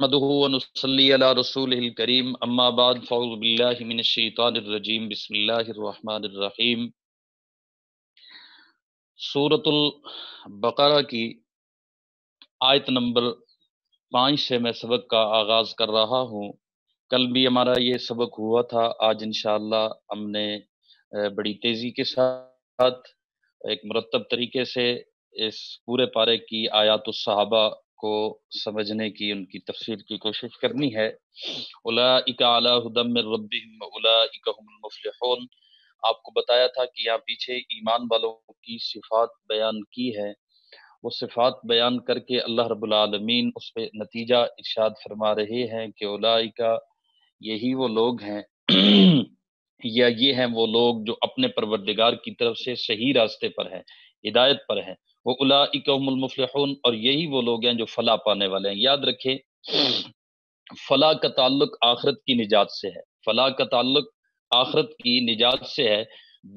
نحمده ونصلي على رسوله الكريم اما بعد فاعوذ بالله من الشیطان الرجیم بسم اللہ الرحمن الرحیم۔ سورۃ البقرہ کی آیت نمبر 5 سے میں سبق کا آغاز کر رہا ہوں۔ کل بھی ہمارا یہ سبق ہوا تھا، آج انشاءاللہ ہم نے بڑی تیزی کے ساتھ ایک مرتب طریقے سے اس پورے پارے کی آیات الصحابہ کو سمجھنے کی، ان کی تفسیر کی کوشش کرنی ہے۔ اولئک علی ھدی من ربہم اولئک ھم المفلحون۔ آپ کو بتایا تھا کہ یہاں پیچھے ایمان والوں کی صفات بیان کی ہے، وہ صفات بیان کر کے اللہ رب العالمین اس پہ نتیجہ ارشاد فرما رہے ہیں کہ اولئک، یہی وہ لوگ ہیں یا یہ ہیں وہ لوگ جو اپنے پروردگار کی طرف سے صحیح راستے پر ہیں، ہدایت پر ہیں۔ وہ اولئک هم المفلحون، اور یہی وہ لوگ ہیں جو فلاح پانے والے ہیں۔ یاد رکھیں، فلاح کا تعلق آخرت کی نجات سے ہے، فلاح کا تعلق آخرت کی نجات سے ہے۔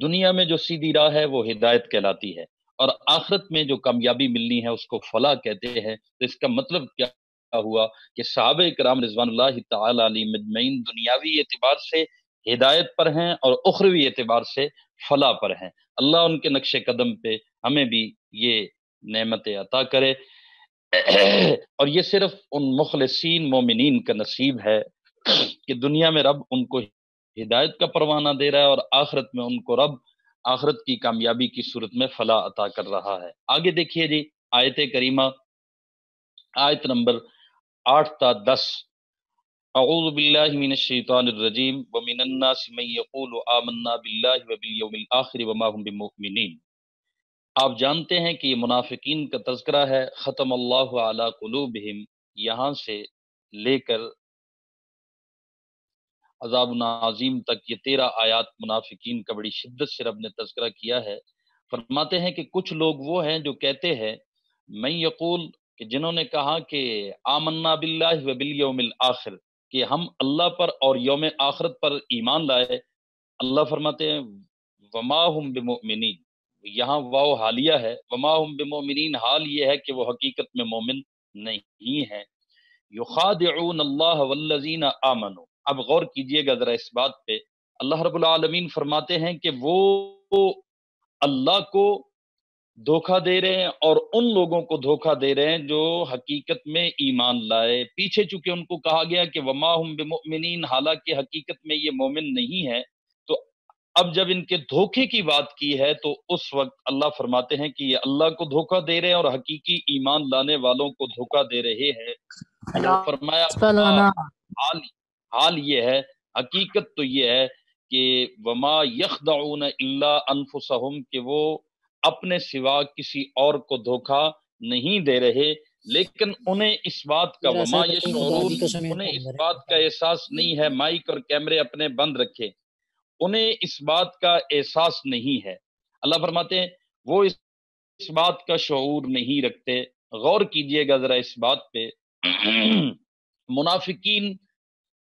دنیا میں جو سیدھی راہ ہے وہ ہدایت کہلاتی ہے، اور آخرت میں جو کامیابی ملنی ہے اس کو فلاح کہتے ہیں۔ تو اس کا مطلب کیا ہوا کہ صحابہ کرام رضوان اللہ تعالی علیہم اجمعین دنیاوی اعتبار سے ہدایت پر ہیں اور اخروی اعتبار سے فلاح پر ہیں۔ اللہ ان کے نقش قدم پہ ہمیں بھی یہ نعمت عطا کرے، اور یہ صرف ان مخلصین مومنین کا نصیب ہے کہ دنیا میں رب ان کو ہدایت کا پروانہ دے رہا ہے، اور آخرت میں ان کو رب آخرت کی کامیابی کی صورت میں فلاح عطا کر رہا ہے۔ آگے دیکھیے جی، آیت کریمہ آیت نمبر 8 تا 10۔ اعوذ باللہ من الشیطان الرجیم ومن الناس من یقول آمنا باللہ وبالیوم الآخر وما هم بمؤمنین۔ آپ جانتے ہیں کہ یہ منافقین کا تذکرہ ہے۔ ختم اللہ علی قلوبہم، یہاں سے لے کر عذاب عظیم تک یہ 13 آیات منافقین کا بڑی شدت سے رب نے تذکرہ کیا ہے۔ فرماتے ہیں کہ کچھ لوگ وہ ہیں جو کہتے ہیں، من یقول، کہ جنہوں نے کہا کہ آمنا باللہ وبالیوم الآخر، کہ ہم اللہ پر اور یوم آخرت پر ایمان لائے۔ اللہ فرماتے ہیں وما ہم بمؤمنین، یہاں واو حالیہ ہے، وما ہم بمؤمنین، حال یہ ہے کہ وہ حقیقت میں مومن نہیں ہیں۔ یخادعون اللہ والذین آمنوا، اب غور کیجئے گا ذرا اس بات پہ۔ اللہ رب العالمین فرماتے ہیں کہ وہ اللہ کو دھوکہ دے رہے ہیں اور ان لوگوں کو دھوکہ دے رہے ہیں جو حقیقت میں ایمان لائے۔ پیچھے چونکہ ان کو کہا گیا کہ وما ہم بمؤمنین، حالانکہ حقیقت میں یہ مومن نہیں ہے، تو اب جب ان کے دھوکے کی بات کی ہے تو اس وقت اللہ فرماتے ہیں کہ یہ اللہ کو دھوکہ دے رہے ہیں اور حقیقی ایمان لانے والوں کو دھوکہ دے رہے ہیں۔ فرمایا حال یہ ہے، حقیقت تو یہ ہے کہ وما یخدعون الا انفسہم، کہ وہ اپنے سوا کسی اور کو دھوکہ نہیں دے رہے، لیکن انہیں اس بات کا وما یشعرون، انہیں اس بات کا احساس نہیں ہے۔ مائک اور کیمرے اپنے بند رکھے، انہیں اس بات کا احساس نہیں ہے۔ اللہ فرماتے ہیں وہ اس بات کا شعور نہیں رکھتے۔ غور کیجئے گا ذرا اس بات پہ۔ منافقین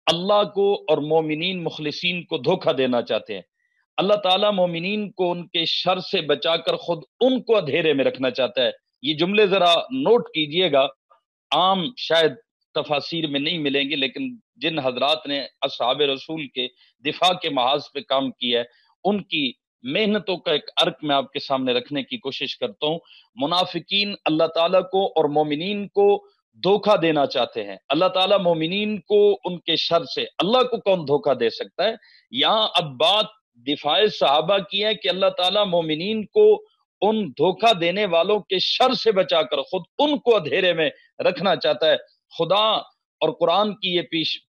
اللہ کو اور مومنین مخلصین کو دھوکہ دینا چاہتے ہیں۔ اللہ تعالیٰ مومنین کو ان کے شر سے بچا کر خود ان کو اندھیرے میں رکھنا چاہتا ہے۔ یہ جملے ذرا نوٹ کیجئے گا، عام شاید تفاسیر میں نہیں ملیں گے، لیکن جن حضرات نے اصحاب رسول کے دفاع کے محاذ پہ کام کیا ہے ان کی محنتوں کا ایک عرق میں آپ کے سامنے رکھنے کی کوشش کرتا ہوں۔ منافقین اللہ تعالیٰ کو اور مومنین کو دھوکہ دینا چاہتے ہیں۔ اللہ تعالیٰ مومنین کو ان کے شر سے، اللہ کو کون دھوکہ دے سکتا ہے؟ یہاں اب بات دفاع صحابہ کی ہے کہ اللہ تعالیٰ مومنین کو ان دھوکہ دینے والوں کے شر سے بچا کر خود ان کو اندھیرے میں رکھنا چاہتا ہے۔ خدا اور قرآن کی یہ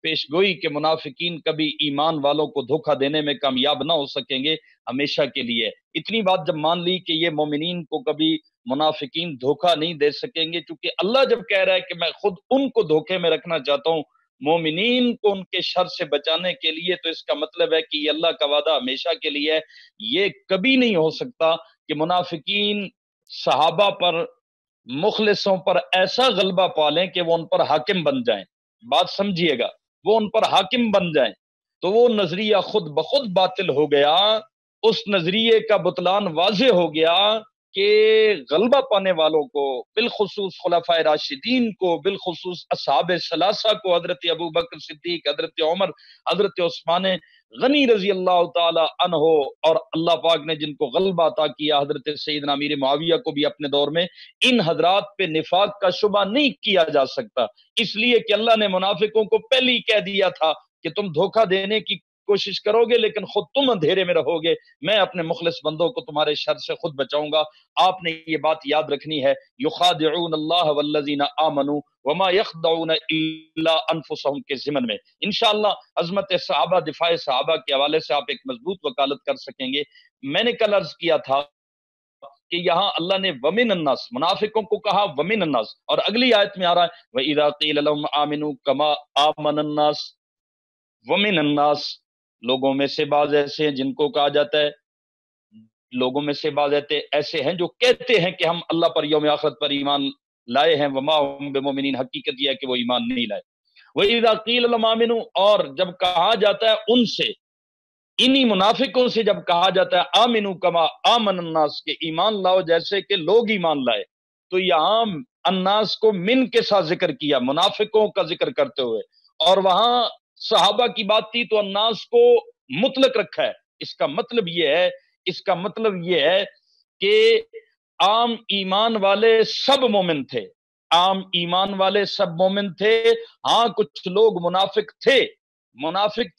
پیش گوئی کہ منافقین کبھی ایمان والوں کو دھوکہ دینے میں کامیاب نہ ہو سکیں گے، ہمیشہ کے لیے۔ اتنی بات جب مان لی کہ یہ مومنین کو کبھی منافقین دھوکہ نہیں دے سکیں گے، چونکہ اللہ جب کہہ رہا ہے کہ میں خود ان کو دھوکے میں رکھنا چاہتا ہوں مومنین کو ان کے شر سے بچانے کے لیے، تو اس کا مطلب ہے کہ یہ اللہ کا وعدہ ہمیشہ کے لیے ہے۔ یہ کبھی نہیں ہو سکتا کہ منافقین صحابہ پر، مخلصوں پر ایسا غلبہ پالیں کہ وہ ان پر حاکم بن جائیں۔ بات سمجھیے گا، وہ ان پر حاکم بن جائیں تو وہ نظریہ خود بخود باطل ہو گیا، اس نظریے کا بطلان واضح ہو گیا کہ غلبہ پانے والوں کو، بالخصوص خلفائے راشدین کو، بالخصوص اصحاب ثلاثہ کو، حضرت ابو بکر صدیق، حضرت عمر، حضرت عثمان غنی رضی اللہ تعالی عنہ، اور اللہ پاک نے جن کو غلبہ عطا کیا، حضرت سیدنا امیر معاویہ کو بھی اپنے دور میں، ان حضرات پہ نفاق کا شبہ نہیں کیا جا سکتا، اس لیے کہ اللہ نے منافقوں کو پہلے ہی کہہ دیا تھا کہ تم دھوکہ دینے کی کوشش کرو گے لیکن خود تم اندھیرے میں رہو گے، میں اپنے مخلص بندوں کو تمہارے شر سے خود بچاؤں گا۔ آپ نے یہ بات یاد رکھنی ہے، یخادعون اللہ والذین آمنوا وما یخدعون الا انفسهم کے ضمن میں انشاءاللہ عظمت صحابہ، دفاع صحابہ کے حوالے سے آپ ایک مضبوط وکالت کر سکیں گے۔ میں نے کل عرض کیا تھا کہ یہاں اللہ نے ومن الناس، منافقوں کو کہا ومن الناس، اور اگلی آیت میں آ رہا ہے وَإِذَا قِيلَ لَهُمْ آمِنُوا كَمَا آمَنَ النَّاسِ، ومن الناس، لوگوں میں سے بعض ایسے ہیں جن کو کہا جاتا ہے، لوگوں میں سے بعض ایسے ہیں جو کہتے ہیں کہ ہم اللہ پر، یوم آخرت پر ایمان لائے ہیں، وما هم بمؤمنین، حقیقت یہ ہے کہ وہ ایمان نہیں لائے۔ وَإِذَا قِيلَ لَهُمْ آمِنُوا، اور جب کہا جاتا ہے ان سے، انہی منافقوں سے جب کہا جاتا ہے آمنو کما آمن الناس، کے ایمان لاؤ جیسے کہ لوگ ایمان لائے، تو یہاں الناس کو من کے ساتھ ذکر کیا، منافقوں کا ذکر کرتے ہوئے، اور وہاں صحابہ کی بات تھی تو الناس کو مطلق رکھا ہے۔ اس کا مطلب یہ ہے کہ عام ایمان والے سب مومن تھے، عام ایمان والے سب مومن تھے، ہاں کچھ لوگ منافق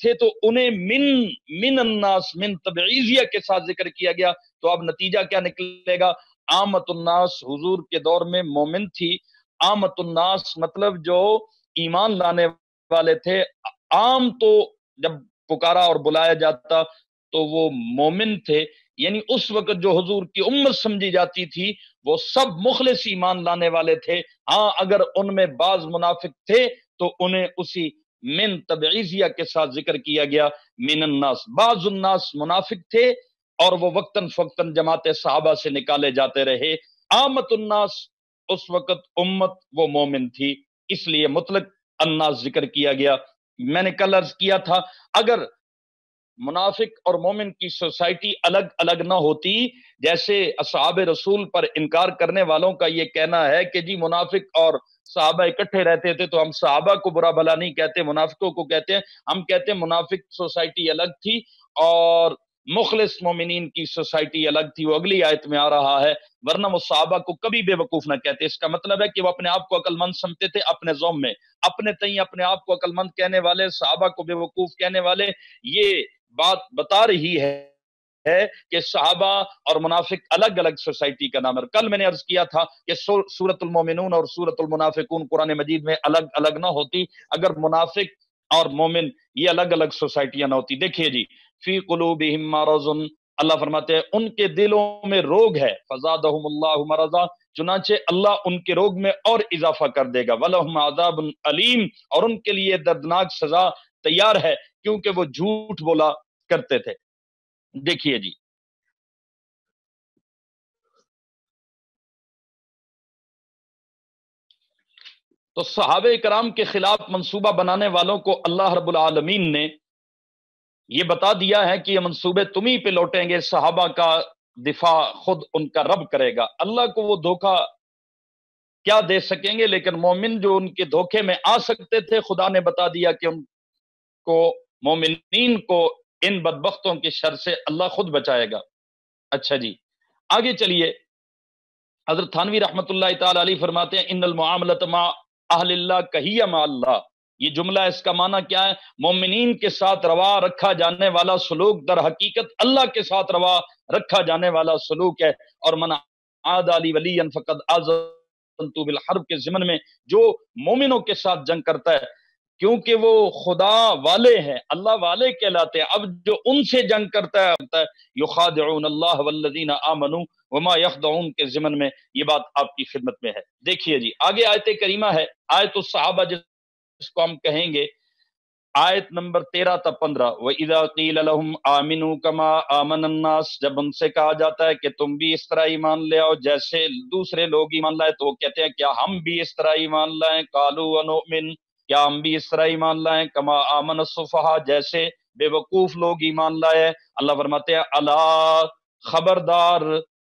تھے تو انہیں من الناس، من تبعیضیہ کے ساتھ ذکر کیا گیا، تو اب نتیجہ کیا نکلے گا؟ عامت الناس حضور کے دور میں مومن تھی، عامت الناس مطلب جو ایمان لانے والے تھے، عام تو جب پکارا اور بلایا جاتا تو وہ مومن تھے، یعنی اس وقت جو حضور کی امت سمجھی جاتی تھی وہ سب مخلص ایمان لانے والے تھے، ہاں اگر ان میں بعض منافق تھے تو انہیں اسی من تبعیضیہ کے ساتھ ذکر کیا گیا، من الناس، بعض الناس منافق تھے اور وہ وقتاً فوقتاً جماعت صحابہ سے نکالے جاتے رہے، عامت الناس اس وقت امت وہ مومن تھی، اس لیے مطلق الناس ذکر کیا گیا۔ میں نے کل عرض کیا تھا اگر منافق اور مومن کی سوسائٹی الگ الگ نہ ہوتی، جیسے اصحاب رسول پر انکار کرنے والوں کا یہ کہنا ہے کہ جی منافق اور صحابہ اکٹھے رہتے تھے تو ہم صحابہ کو برا بھلا نہیں کہتے، منافقوں کو کہتے ہیں، ہم کہتے ہیں منافق سوسائٹی الگ تھی اور مخلص مومنین کی سوسائٹی الگ تھی، وہ اگلی آیت میں آ رہا ہے، ورنہ وہ صحابہ کو کبھی بے وقوف نہ کہتے۔ اس کا مطلب ہے کہ وہ اپنے آپ کو عقل مند سمجھتے تھے، اپنے ذوم میں اپنے تئیں اپنے آپ کو عقل مند کہنے والے، صحابہ کو بے وقوف کہنے والے، یہ بات بتا رہی ہے کہ صحابہ اور منافق الگ الگ سوسائٹی کا نام ہے۔ کل میں نے عرض کیا تھا کہ سورۃ المومنون اور سورۃ المنافقون قرآن مجید میں الگ الگ نہ ہوتی اگر منافق اور مومن یہ الگ الگ سوسائٹیاں نہ ہوتی۔ دیکھیے جی، فی قلوبہم مرض، اللہ فرماتے ہیں ان کے دلوں میں روگ ہے، فزادہم اللہ مرضا، چنانچہ اللہ ان کے روگ میں اور اضافہ کر دے گا، ولہم عذاب علیم، اور ان کے لیے دردناک سزا تیار ہے کیونکہ وہ جھوٹ بولا کرتے تھے۔ دیکھیے جی، تو صحابہ کرام کے خلاف منصوبہ بنانے والوں کو اللہ رب العالمین نے یہ بتا دیا ہے کہ یہ منصوبے تمہیں پہ لوٹیں گے، صحابہ کا دفاع خود ان کا رب کرے گا، اللہ کو وہ دھوکہ کیا دے سکیں گے، لیکن مومن جو ان کے دھوکے میں آ سکتے تھے، خدا نے بتا دیا کہ ان کو، مومنین کو ان بدبختوں کے شر سے اللہ خود بچائے گا۔ اچھا جی، آگے چلیے، حضرت تھانوی رحمت اللہ تعالی علیہ فرماتے ہیں ان المعاملۃ مع اہل اللہ کہیہ مع اللہ، یہ جملہ اس کا معنی کیا ہے؟ مومنین کے ساتھ روا رکھا جانے والا سلوک در حقیقت اللہ کے ساتھ روا رکھا جانے والا سلوک ہے، اور من عاد علی ولی فقد آذنت بالحرب کے ضمن میں جو مومنوں کے ساتھ جنگ کرتا ہے کیونکہ وہ خدا والے ہیں، اللہ والے کہلاتے ہیں، اب جو ان سے جنگ کرتا ہے یخادعون اللہ والذین آمنوا وما یخدعون کے ضمن میں یہ بات آپ کی خدمت میں ہے۔ دیکھیے جی، آگے آیت کریمہ ہے، آیت الصحابہ جس کو ہم کہیں گے، آیت نمبر 13 تا 15، وَإِذَا قِيلَ لَهُمْ آمِنُوا كَمَا آمَنَ النَّاسِ، جب ان سے کہا جاتا ہے کہ تم بھی اس طرح ایمان لے آؤ جیسے دوسرے لوگ ایمان لائے، تو وہ کہتے ہیں کیا ہم بھی اس طرح ایمان لائیں، قَالُوا وَنُؤْمِنُ، کیا ہم بھی اس طرح ایمان لائیں، کما آمن السفہاء، جیسے بے وقوف لوگ ایمان لائے۔ اللہ فرماتے ہیں الا، خبردار،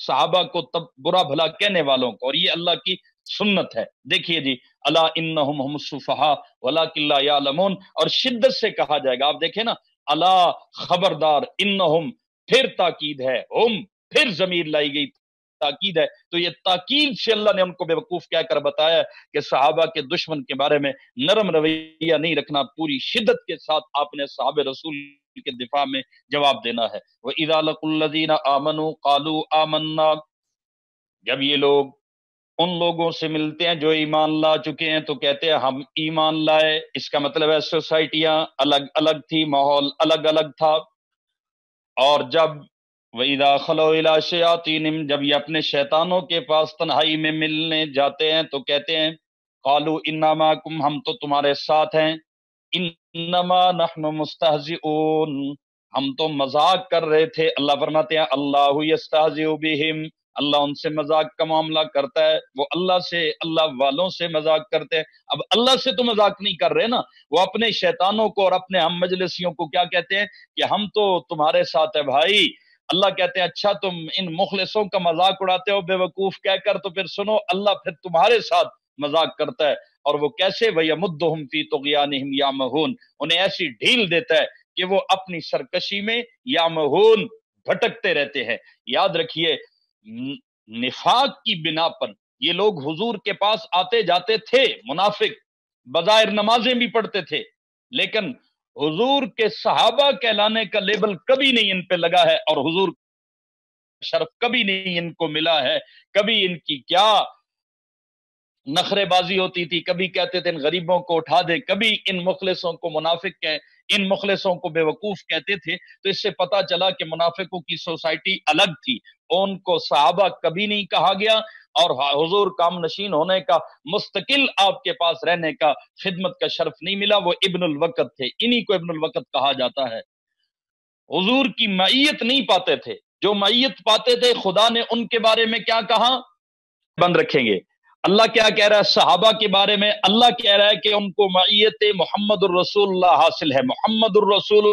صحابہ کو تب برا بھلا کہنے والوں کو، اور یہ اللہ کی سنت ہے۔ دیکھیے جی، الا انہم هم السفہاء ولکن لا یعلمون، اور شدت سے کہا جائے گا، آپ دیکھیں نا، الا خبردار، انہم پھر تاکید ہے، ہم پھر ضمیر لائی گئی تاکید ہے، تو یہ تاکید سے اللہ نے ان کو بے وقوف کہہ کر بتایا کہ صحابہ کے دشمن کے بارے میں نرم رویہ نہیں رکھنا، پوری شدت کے ساتھ آپ نے صحابہ رسول کے دفاع میں جواب دینا ہے۔ وَإِذَا لَقُوا الَّذِينَ آمَنُوا قَالُوا آمَنَّا، جب یہ لوگ ان لوگوں سے ملتے ہیں جو ایمان لا چکے ہیں تو کہتے ہیں ہم ایمان لائے، اس کا مطلب ہے سوسائٹیاں الگ الگ تھی، ماحول الگ الگ تھا، اور جب وَإِذَا خَلَوْا إِلَىٰ شَيَاطِینِهِمْ، جب یہ اپنے شیطانوں کے پاس تنہائی میں ملنے جاتے ہیں تو کہتے ہیں قَالُوا إِنَّا مَعَكُمْ، ہم تو تمہارے ساتھ ہیں، إِنَّمَا نَحْنُ مُسْتَهْزِئُونَ، ہم تو مذاق کر رہے تھے۔ اللہ فرماتے ہیں اللہ یستہزئ بہم، اللہ ان سے مذاق کا معاملہ کرتا ہے، وہ اللہ سے، اللہ والوں سے مذاق کرتے ہیں۔ اب اللہ سے تو مذاق نہیں کر رہے نا، وہ اپنے شیطانوں کو اور اپنے ہم مجلسیوں کو کیا کہتے ہیں کہ ہم تو تمہارے ساتھ ہے بھائی۔ اللہ کہتے ہیں اچھا تم ان مخلصوں کا مذاق اڑاتے ہو بے وقوف کہہ کر، تو پھر سنو اللہ پھر تمہارے ساتھ مذاق کرتا ہے، اور وہ کیسے؟ وَيَمُدُّهُمْ فِي طُغْيَانِهِمْ يَعْمَهُونَ، انہیں ایسی ڈھیل دیتا ہے کہ وہ اپنی سرکشی میں یامہون بھٹکتے رہتے ہیں۔ یاد رکھیے، نفاق کی بنا پر یہ لوگ حضور کے پاس آتے جاتے تھے، منافق بظاہر نمازیں بھی پڑھتے تھے، لیکن حضور کے صحابہ کہلانے کا لیبل کبھی نہیں ان پہ لگا ہے، اور حضور شرف کبھی نہیں ان کو ملا ہے۔ کبھی ان کی کیا نخرے بازی ہوتی تھی، کبھی کہتے تھے ان غریبوں کو اٹھا دے، کبھی ان مخلصوں کو منافق ان مخلصوں کو بے وقوف کہتے تھے۔ تو اس سے پتا چلا کہ منافقوں کی سوسائٹی الگ تھی، ان کو صحابہ کبھی نہیں کہا گیا، اور حضور کام نشین ہونے کا، مستقل آپ کے پاس رہنے کا، خدمت کا شرف نہیں ملا، وہ ابن الوقت تھے، انہی کو ابن الوقت کہا جاتا ہے۔ حضور کی معیت نہیں پاتے تھے، جو معیت پاتے تھے خدا نے ان کے بارے میں کیا کہا؟ بند رکھیں گے۔ اللہ کیا کہہ رہا ہے صحابہ کے بارے میں؟ اللہ کہہ رہا ہے کہ ان کو معیت محمد الرسول اللہ حاصل ہے۔ محمد الرسول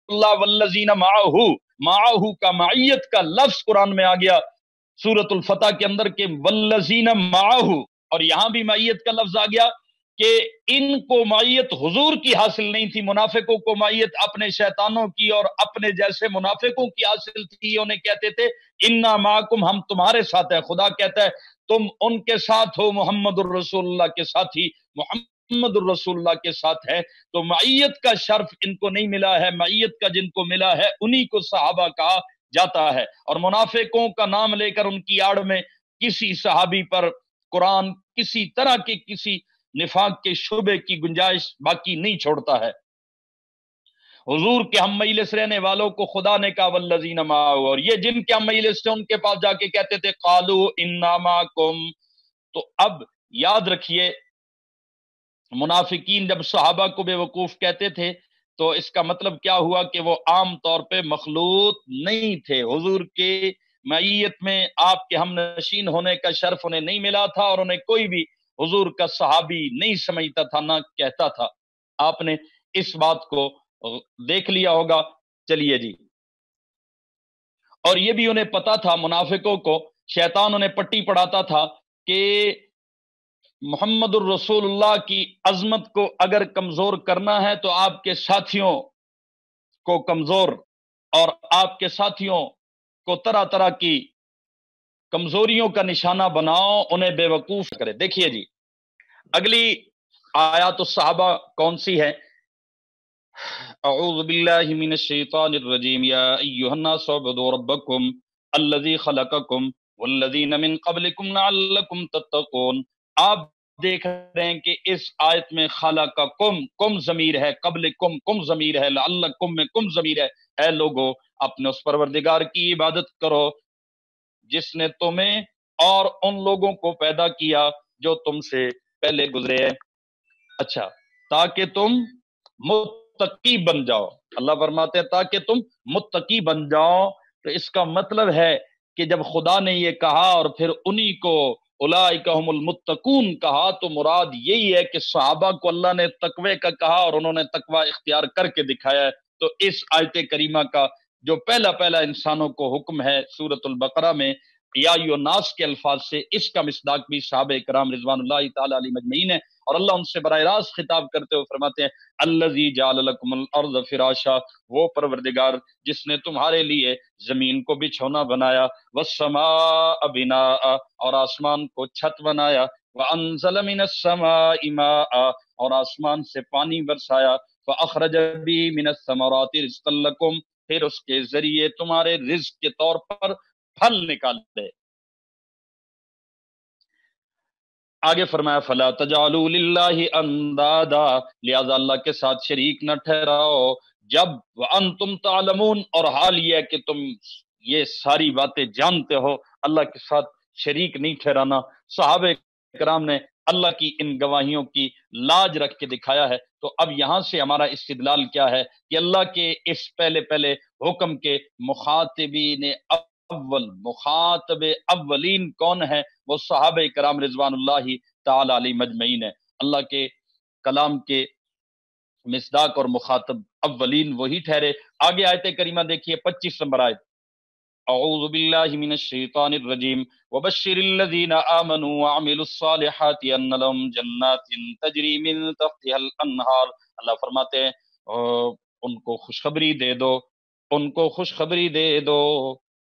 اللہ والذین معہ، معہ کا معیت کا لفظ قرآن میں آ گیا سورۃ الفتح کے اندر کہ والذین معہ، اور یہاں بھی معیت کا لفظ آ گیا کہ ان کو معیت حضور کی حاصل نہیں تھی، منافقوں کو معیت اپنے شیطانوں کی اور اپنے جیسے منافقوں کی حاصل تھی۔ انہیں کہتے تھے انا معکم، ہم تمہارے ساتھ ہیں۔ خدا کہتا ہے تم ان کے ساتھ ہو، محمد الرسول اللہ کے ساتھ ہی، محمد الرسول اللہ کے ساتھ ہے۔ تو معیت کا شرف ان کو نہیں ملا ہے، معیت کا جن کو ملا ہے انہی کو صحابہ کہا جاتا ہے۔ اور منافقوں کا نام لے کر ان کی آڑ میں کسی صحابی پر قرآن کسی طرح کے کسی نفاق کے شعبے کی گنجائش باقی نہیں چھوڑتا ہے۔ حضور کے ہم مجلس رہنے والوں کو خدا نے کہا والذین معہ، اور یہ جن کے ہم مجلس تھے ان کے پاس جا کے کہتے تھے قالوا انا معکم۔ تو اب یاد رکھیے، منافقین جب صحابہ کو بے وقوف کہتے تھے تو اس کا مطلب کیا ہوا کہ وہ عام طور پہ مخلوط نہیں تھے، حضور کے معیت میں آپ کے ہم نشین ہونے کا شرف انہیں نہیں ملا تھا، اور انہیں کوئی بھی حضور کا صحابی نہیں سمجھتا تھا، نہ کہتا تھا۔ آپ نے اس بات کو دیکھ لیا ہوگا۔ چلیے جی، اور یہ بھی انہیں پتا تھا، منافقوں کو شیطان انہیں پٹی پڑھاتا تھا کہ محمد الرسول اللہ کی عظمت کو اگر کمزور کرنا ہے تو آپ کے ساتھیوں کو کمزور اور آپ کے ساتھیوں کو طرح طرح کی کمزوریوں کا نشانہ بناؤ، انہیں بے وقوف کرے۔ دیکھیے جی، اگلی آیات الصحابہ کون سی ہے؟ اعوذ باللہ من الشیطان الرجیم، یا ایھا الناس اعبدوا ربکم الذی خلقکم والذین من قبلکم لعلکم تتقون۔ آپ دیکھ رہے ہیں کہ اس آیت میں خلقکم، کم ضمیر ہے، قبلکم کم ضمیر ہے، لعلکم میں کم ضمیر ہے۔ اے لوگو اپنے اس پروردگار کی عبادت کرو جس نے تمہیں اور ان لوگوں کو پیدا کیا جو تم سے پہلے گزرے ہیں، اچھا، تاکہ تم متقی بن جاؤ۔ اللہ فرماتے ہیں تاکہ تم متقی بن جاؤ، تو اس کا مطلب ہے کہ جب خدا نے یہ کہا اور پھر انہی کو اولئک هم المتقون کہا، تو مراد یہی ہے کہ صحابہ کو اللہ نے تقوی کا کہا اور انہوں نے تقوی اختیار کر کے دکھایا ہے۔ تو اس آیت کریمہ کا جو پہلا انسانوں کو حکم ہے سورۃ البقرہ میں، یا یوناس کے الفاظ سے اس کا مصداق بھی صحابہ کرام رضوان اللہ تعالی علیہ مجمعین ہے، اور اللہ ان سے براہ راست خطاب کرتے ہوئے فرماتے ہیں الذی جعل لکم الارض فراشا، وہ پروردگار جس نے تمہارے لیے زمین کو بچھونا بنایا، والسماء بناء، اور آسمان کو چھت بنایا، وانزل من السماء ماء، اور آسمان سے پانی برسایا، فاخرج به من الثمرات رزقا لکم، پھر اس کے ذریعے تمہارے رزق کے طور پر پھل نکال دے۔ آگے فرمایا فلا تجعلوا للہ اندادا، لہذا اللہ کے ساتھ شریک نہ ٹھہراؤ، جب وانتم تعلمون، اور حال یہ ہے کہ تم یہ ساری باتیں جانتے ہو، اللہ کے ساتھ شریک نہیں ٹھہرانا۔ صحابہ کرام نے اللہ کی ان گواہیوں کی لاج رکھ کے دکھایا ہے۔ تو اب یہاں سے ہمارا استدلال کیا ہے کہ اللہ کے اس پہلے حکم کے مخاطبین مخاطب اولین کون ہے؟ وہ صحابہ کرام رضوان اللہ تعالی علیہ مجمعین ہے۔ اللہ کے کلام کے مصداق اور مخاطب اولین وہی ٹھہرے۔ آگے آیت کریمہ دیکھیے 25 نمبر آیت، اعوذ باللہ من الشیطان الرجیم وبشر الذین آمنوا وعملوا الصالحات ان لهم جنات تجری من تحتها الانہار، اللہ فرماتے ہیں ان کو خوشخبری دے دو، ان کو خوشخبری دے دو،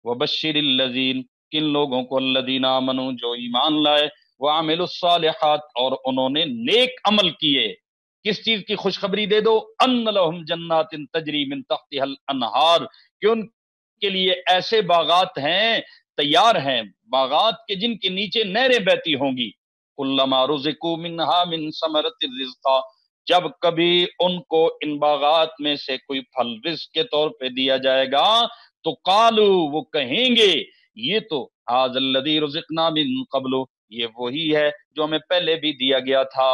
وبشر الذین، کن لوگوں کو؟ الذین آمنوا، جو ایمان لائے، وعملوا الصالحات، اور انہوں نے نیک عمل کیے۔ کس چیز کی خوشخبری دے دو؟ ان لهم جنات تجری من تحتها الانہار، کہ ان کے لیے ایسے باغات ہیں، تیار ہیں باغات کے جن کے نیچے نہریں بہتی ہوں گی۔ کلما رزقوا منها من ثمرۃ الرزق، جب کبھی ان کو ان باغات میں سے کوئی پھل رزق کے طور پہ دیا جائے گا تو قالوا، وہ کہیں گے یہ تو ھذا الذی رزقنا من قبل، یہ وہی ہے جو ہمیں پہلے بھی دیا گیا تھا،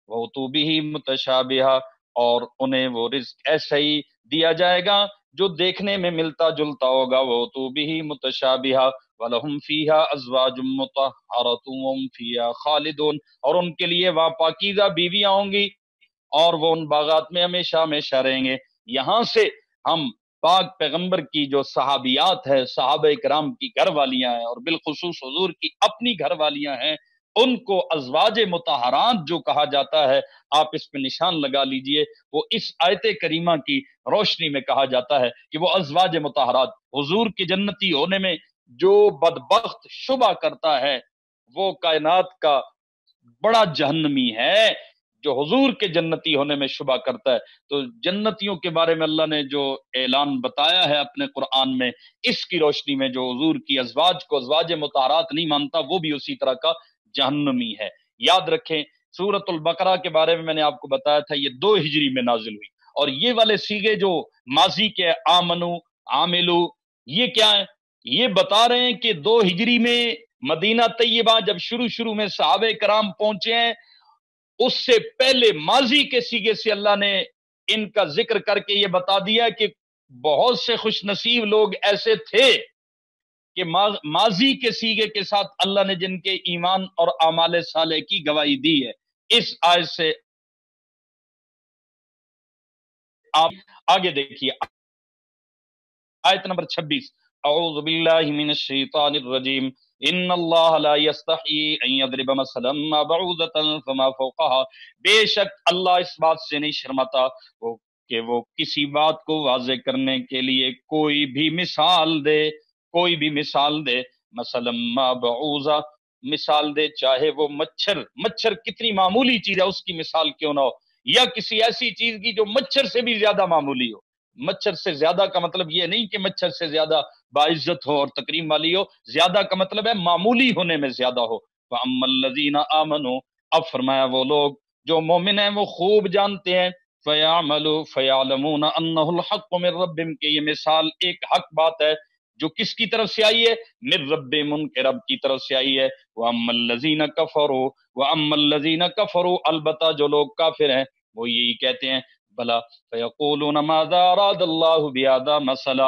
وَأُتُوا بِهِ مُتَشَابِهًا، اور انہیں وہ رزق ایسا ہی دیا جائے گا جو دیکھنے میں ملتا جلتا ہوگا، وَأُتُوا بِهِ مُتَشَابِهًا وَلَهُمْ فِيهَا أَزْوَاجٌ مُطَهَّرَةٌ وَهُمْ فِيهَا خَالِدُونَ، اور ان کے لیے وہاں پاکیزہ بیویاں ہوں گی اور وہ ان باغات میں ہمیشہ ہمیشہ رہیں گے۔ یہاں سے ہم پاک پیغمبر کی جو صحابیات ہے، صحابہ کرام کی گھر والیاں ہیں، اور بالخصوص حضور کی اپنی گھر والیاں ہیں، ان کو ازواج مطہرات جو کہا جاتا ہے، آپ اس پہ نشان لگا لیجئے، وہ اس آیت کریمہ کی روشنی میں کہا جاتا ہے کہ وہ ازواج مطہرات حضور کے جنتی ہونے میں جو بدبخت شبہ کرتا ہے وہ کائنات کا بڑا جہنمی ہے، جو حضور کے جنتی ہونے میں شبہ کرتا ہے۔ تو جنتیوں کے بارے میں اللہ نے جو اعلان بتایا ہے اپنے قرآن میں، اس کی روشنی میں جو حضور کی ازواج کو ازواج مطہرات نہیں مانتا وہ بھی اسی طرح کا جہنمی ہے۔ یاد رکھیں سورۃ البقرہ کے بارے میں نے آپ کو بتایا تھا، یہ 2 ہجری میں نازل ہوئی، اور یہ والے سیغے جو ماضی کے آمنو عاملو، یہ کیا ہے؟ یہ بتا رہے ہیں کہ 2 ہجری میں مدینہ طیبہ جب شروع میں صحابہ کرام پہنچے ہیں، اس سے پہلے ماضی کے سیغے سے اللہ نے ان کا ذکر کر کے یہ بتا دیا کہ بہت سے خوش نصیب لوگ ایسے تھے کہ ماضی کے سیغے کے ساتھ اللہ نے جن کے ایمان اور اعمال صالح کی گواہی دی ہے۔ اس آیت سے آپ آگے دیکھیے آیت نمبر 26، اعوذ باللہ من الشیطان الرجیم ان اللہ لا یستحی ان یضرب مثلا ما بعوضۃ فما فوقها، بے شک اللہ اس بات سے نہیں شرماتا کہ وہ کسی بات کو واضح کرنے کے لیے کوئی بھی مثال دے، کوئی بھی مثال دے، مثلا ما بعوضہ، مثال دے چاہے وہ مچھر کتنی معمولی چیز ہے اس کی مثال کیوں نہ ہو، یا کسی ایسی چیز کی جو مچھر سے بھی زیادہ معمولی ہو۔ مچھر سے زیادہ کا مطلب یہ نہیں کہ مچھر سے زیادہ باعزت ہو اور تکریم والی ہو، زیادہ کا مطلب ہے معمولی ہونے میں زیادہ ہو۔ فَأَمَّا الَّذِينَ آمَنُوا، اب فرمایا وہ لوگ جو مومن ہیں وہ خوب جانتے ہیں، فَيَعْلَمُونَ أَنَّهُ الْحَقُّ مِن رَّبِّهِمْ، کہ یہ مثال ایک حق بات ہے جو کس کی طرف سے آئی ہے؟ من ربہم، ان کے رب کی طرف سے آئی ہے۔ وَأَمَّا الَّذِينَ كَفَرُوا، وَأَمَّا الَّذِينَ كَفَرُوا، البتہ جو لوگ کافر ہیں وہ یہی کہتے ہیں، بلا فیقولون ماذا اراد اللہ بہذا مثلا،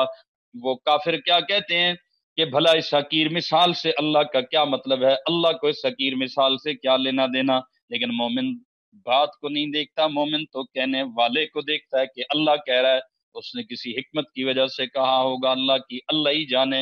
وہ کافر کیا کہتے ہیں کہ بھلا اس حقیر مثال سے اللہ کا کیا مطلب ہے، اللہ کو اس حقیر مثال سے کیا لینا دینا۔ لیکن مومن بات کو نہیں دیکھتا، مومن تو کہنے والے کو دیکھتا ہے کہ اللہ کہہ رہا ہے، اس نے کسی حکمت کی وجہ سے کہا ہوگا، اللہ ہی جانے۔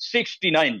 69,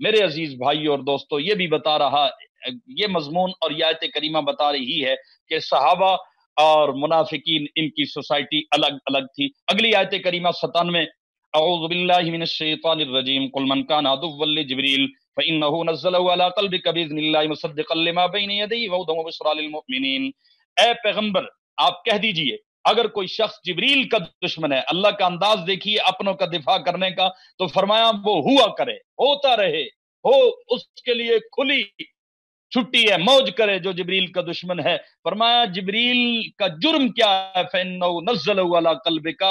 میرے عزیز بھائی اور دوستو، یہ بھی بتا رہا، یہ مضمون اور یہ آیت کریمہ بتا رہی ہے کہ صحابہ اور منافقین ان کی سوسائٹی الگ الگ تھی۔ اگلی آیت کریمہ 97، اعوذ باللہ من الشیطان الرجیم، قل من کان عدوا لجبریل فإنه نزله على قلبك بإذن الله مصدقا لما بين يديه وهدى وبشرى للمؤمنين۔ اے پیغمبر آپ کہہ دیجئے اگر کوئی شخص جبریل کا دشمن ہے، اللہ کا انداز دیکھیے اپنوں کا دفاع کرنے کا، تو فرمایا وہ ہوا کرے، ہوتا رہے، ہو اس کے لیے کھلی چھٹی ہے، موج کرے جو جبریل کا دشمن ہے۔ فرمایا جبریل کا جرم کیا ہے؟ فَإِنَّهُ نَزَّلَهُ عَلَىٰ قَلْبِكَ،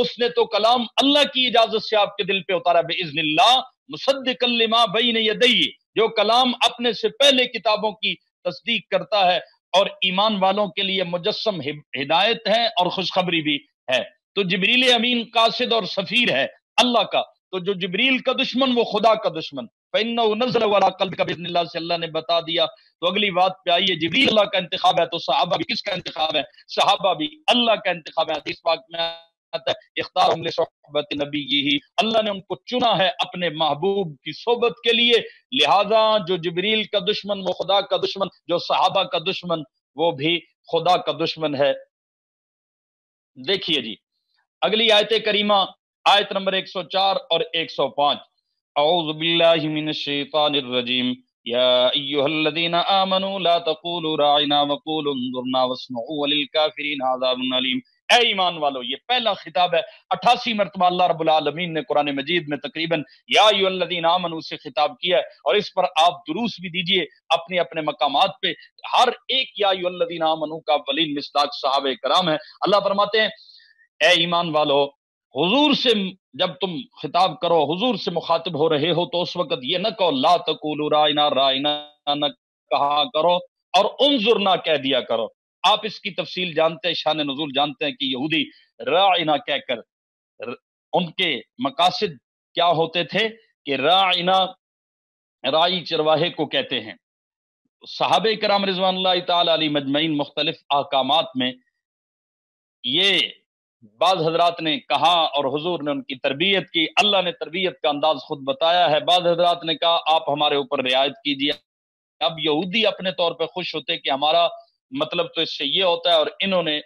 اس نے تو کلام اللہ کی اجازت سے آپ کے دل پہ اتارا، بِإِذْنِ اللَّهِ مُصَدِّقًا لِمَا بَيْنَ يَدَيْهِ، جو کلام اپنے سے پہلے کتابوں کی تصدیق کرتا ہے اور ایمان والوں کے لیے مجسم ہدایت ہے اور خوشخبری بھی ہے۔ تو جبریل امین قاصد اور سفیر ہے اللہ کا، تو جو جبریل کا دشمن وہ خدا کا دشمن، فَإِنَّهُ نَزَّلَ عَلَىٰ قَلْبِكَ بِإِذْنِ اللَّهِ سے اللہ نے بتا دیا۔ تو اگلی بات پہ آئیے، جبریل اللہ کا انتخاب ہے تو صحابہ بھی کس کا انتخاب ہے؟ صحابہ بھی اللہ کا انتخاب ہے۔ حدیث پاک میں آتا ہے اختارہم لصحبۃ نبیہ، اللہ نے ان کو چنا ہے اپنے محبوب کی صحبت کے لیے، لہذا جو جبریل کا دشمن وہ خدا کا دشمن، جو صحابہ کا دشمن وہ بھی خدا کا دشمن ہے۔ دیکھیے جی اگلی آیت کریمہ، آیت نمبر 104 اور 105، اعوذ باللہ من الشیطان الرجیم، یا ایہا الذین آمنوا لا تقولوا راعنا وقولوا انظرنا واسمعوا وللکافرین عذاب علیم۔ اے ایمان والو، یہ پہلا خطاب ہے، 88 مرتبہ اللہ رب العالمین نے قرآن مجید میں تقریباً یا ایہا الذین آمنوا سے خطاب کیا ہے، اور اس پر آپ دروس بھی دیجئے اپنے اپنے مقامات پہ۔ ہر ایک یا ایہا الذین آمنوا کا اولین مصداق صحابہ کرام ہے۔ اللہ فرماتے ہیں اے ایمان والو، حضور سے جب تم خطاب کرو، حضور سے مخاطب ہو رہے ہو، تو اس وقت یہ نہ کہو لا تقولوا راعنا، راعنا نہ کہا کرو اور انظرنا کہہ دیا کرو۔ آپ اس کی تفصیل جانتے ہیں، شان نزول جانتے ہیں کہ یہودی راعنا کہہ کر ان کے مقاصد کیا ہوتے تھے کہ راعنا راعی چرواہے کو کہتے ہیں۔ صحابہ کرام رضوان اللہ تعالی علیہ مجمعین مختلف احکامات میں یہ بعض حضرات نے کہا اور حضور نے ان کی تربیت کی، اللہ نے تربیت کا انداز خود بتایا ہے۔ بعض حضرات نے کہا آپ ہمارے اوپر رعایت کیجیے۔ اب یہودی اپنے طور پہ خوش ہوتے کہ ہمارا مطلب تو اس سے یہ ہوتا ہے، اور انہوں نے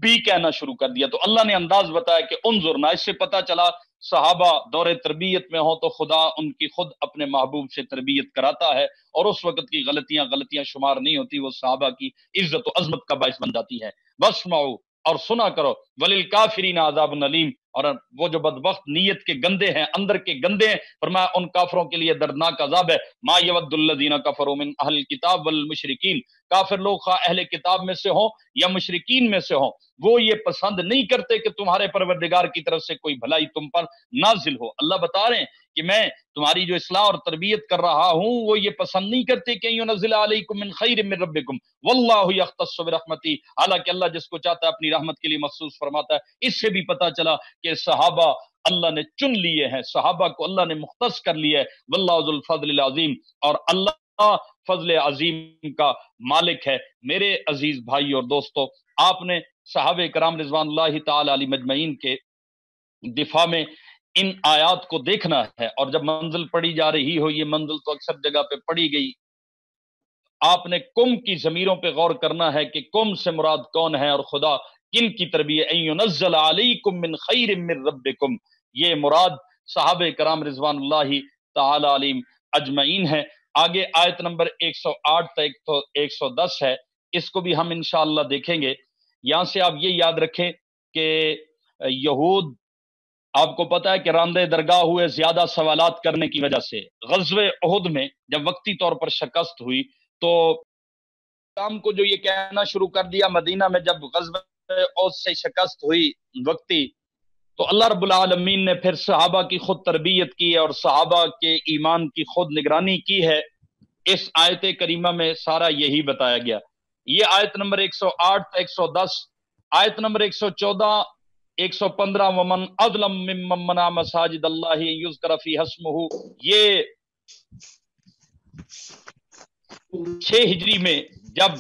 بھی کہنا شروع کر دیا۔ تو اللہ نے انداز بتایا کہ انظرنا، اس سے پتہ چلا صحابہ دور تربیت میں ہوں تو خدا ان کی خود اپنے محبوب سے تربیت کراتا ہے، اور اس وقت کی غلطیاں شمار نہیں ہوتی، وہ صحابہ کی عزت و عظمت کا باعث بن جاتی ہے۔ واسمعوا، اور سنا کرو، وللکافرین عذاب علیم، اور وہ جو بدبخت نیت کے گندے ہیں، اندر کے گندے ہیں، فرمایا ان کافروں کے لیے دردناک عذاب ہے۔ ما یود الذین کفروا من اہل الکتاب والمشرکین، کافر لوگ خواہ اہل کتاب میں سے ہوں یا مشرکین میں سے ہوں، وہ یہ پسند نہیں کرتے کہ تمہارے پروردگار کی طرف سے کوئی بھلائی تم پر نازل ہو۔ اللہ بتا رہے ہیں کہ میں تمہاری جو اصلاح اور تربیت کر رہا ہوں وہ یہ پسند نہیں کرتے کہ ینزل علیکم من خیر من ربکم واللہ یختص برحمتہ، حالانکہ اللہ جس کو چاہتا ہے اپنی رحمت کے لیے مخصوص فرماتا ہے۔ اس سے بھی پتہ چلا کہ صحابہ اللہ نے چن لیے ہیں، صحابہ کو اللہ نے مختص کر لیا ہے۔ واللہ ذو الفضل العظیم، اور اللہ فضل عظیم کا مالک ہے۔ میرے عزیز بھائی اور دوستو، آپ نے صحابہ کرام رضوان اللہ تعالی علیہ مجمعین کے دفاع میں ان آیات کو دیکھنا ہے، اور جب منزل پڑھی جا رہی ہو، یہ منزل تو اکثر جگہ پہ پڑھی گئی، آپ نے کم کی ضمیروں پہ غور کرنا ہے کہ کم سے مراد کون ہے اور خدا کن کی تربیت۔ ان ينزل علیکم من خیر من ربکم، یہ مراد صحابہ کرام رضوان اللہ تعالی علیہ اجمعین ہے۔ آگے آیت نمبر 108 تا 110 ہے، اس کو بھی ہم انشاءاللہ دیکھیں گے۔ یہاں سے آپ یہ یاد رکھیں کہ یہود، آپ کو پتا ہے کہ راندے درگاہ ہوئے زیادہ سوالات کرنے کی وجہ سے۔ غزوہ احد میں جب وقتی طور پر شکست ہوئی تو شام کو جو یہ کہنا شروع کر دیا، مدینہ میں جب غزوہ احد سے شکست ہوئی وقتی، تو اللہ رب العالمین نے پھر صحابہ کی خود تربیت کی اور صحابہ کے ایمان کی خود نگرانی کی ہے۔ اس آیت کریمہ میں سارا یہی بتایا گیا۔ یہ آیت نمبر 108 110، آیت نمبر 114 115، ومن اظلم ممن منع مساجد اللہ یذکر فیہا اسمہ، یہ 6 ہجری میں جب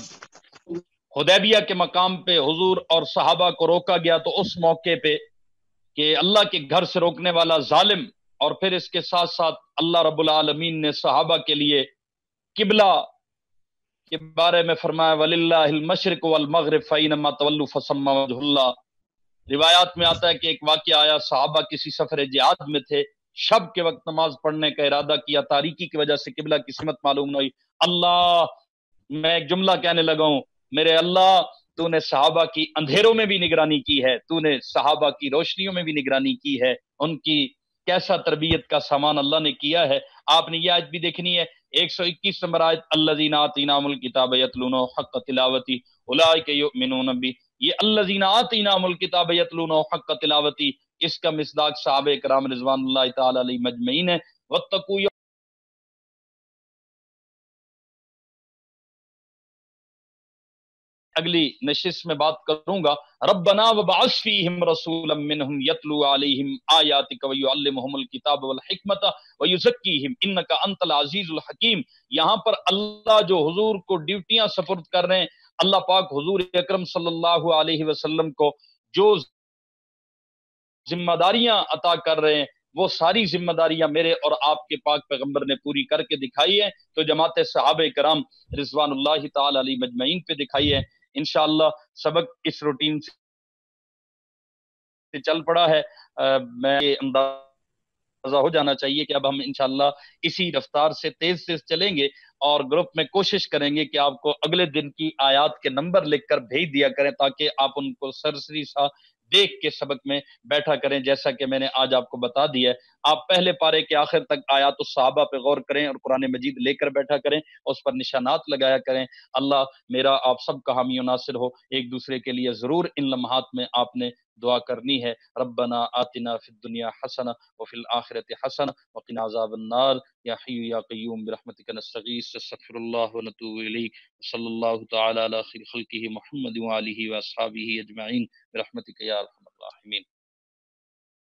حدیبیہ کے مقام پہ حضور اور صحابہ کو روکا گیا، تو اس موقع پہ کہ اللہ کے گھر سے روکنے والا ظالم اور پھر اس کے ساتھ ساتھ اللہ رب العالمین نے صحابہ کے لیے قبلہ کے بارے میں فرمایا وَلِلَّهِ الْمَشْرِقُ وَالْمَغْرِبُ فَأَيْنَمَا تَوَلُّوا فَثَمَّ وَجْهُ اللَّهِ۔ روایات میں آتا ہے کہ ایک واقعہ آیا، صحابہ کسی سفر جہاد میں تھے، شب کے وقت نماز پڑھنے کا ارادہ کیا، تاریکی کی وجہ سے قبلہ کی سمت معلوم نہ ہوئی۔ اللہ، میں ایک جملہ کہنے لگا ہوں، میرے اللہ تو نے صحابہ کی اندھیروں میں بھی نگرانی کی ہے، تو نے صحابہ کی روشنیوں میں بھی نگرانی کی ہے، ان کی کیسا تربیت کا سامان اللہ نے کیا ہے۔ آپ نے یہ آیت بھی دیکھنی ہے، 121 نمبر آیت، الذین آتیناہم الکتاب یتلونہ حق تلاوتی اولئک یؤمنون بہ۔ یہ الذین آتیناہم الکتاب یتلونہ حق تلاوتی، اس کا مصداق صحابہ کرام رضوان اللہ تعالی علیہم اجمعین ہے۔ واتقوا، اگلی نشست میں بات کروں گا، ربنا وبعث فیہم رسولا منہم یتلو علیہم آیاتک ویعلمہم الکتاب والحکمت ویزکیہم انک انت العزیز الحکیم۔ یہاں پر اللہ جو حضور کو ڈیوٹیاں سپرد کر رہے ہیں، اللہ پاک حضور اکرم صلی اللہ علیہ وسلم کو جو ذمہ داریاں عطا کر رہے ہیں، وہ ساری ذمہ داریاں میرے اور آپ کے پاک پیغمبر نے پوری کر کے دکھائی ہے، تو جماعت صحابہ کرام رضوان اللہ تعالی علیہ مجمعین پہ دکھائی ہے۔ انشاءاللہ سبق اس روٹین سے چل پڑا ہے، میں یہ اندازہ ہو جانا چاہیے کہ اب ہم انشاءاللہ اسی رفتار سے تیز تیز چلیں گے، اور گروپ میں کوشش کریں گے کہ آپ کو اگلے دن کی آیات کے نمبر لکھ کر بھیج دیا کریں، تاکہ آپ ان کو سرسری سا دیکھ کے سبق میں بیٹھا کریں، جیسا کہ میں نے آج آپ کو بتا دیا ہے۔ آپ پہلے پارے کے آخر تک آیات الصحابہ پہ غور کریں اور قرآن مجید لے کر بیٹھا کریں، اس پر نشانات لگایا کریں۔ اللہ میرا آپ سب کا حامی و ناصر ہو۔ ایک دوسرے کے لیے ضرور ان لمحات میں آپ نے دعا کرنی ہے۔ ربنا آتنا فی الدنیا حسنہ وفی الآخرۃ حسنہ وقنا عذاب النار، یا حی یا قیوم برحمتک نستغیث، استغفر اللہ ونتوب الیہ، صلی اللہ تعالی علی خیر خلقہ محمد وآلہ واصحابہ اجمعین برحمتک یا ارحم الراحمین۔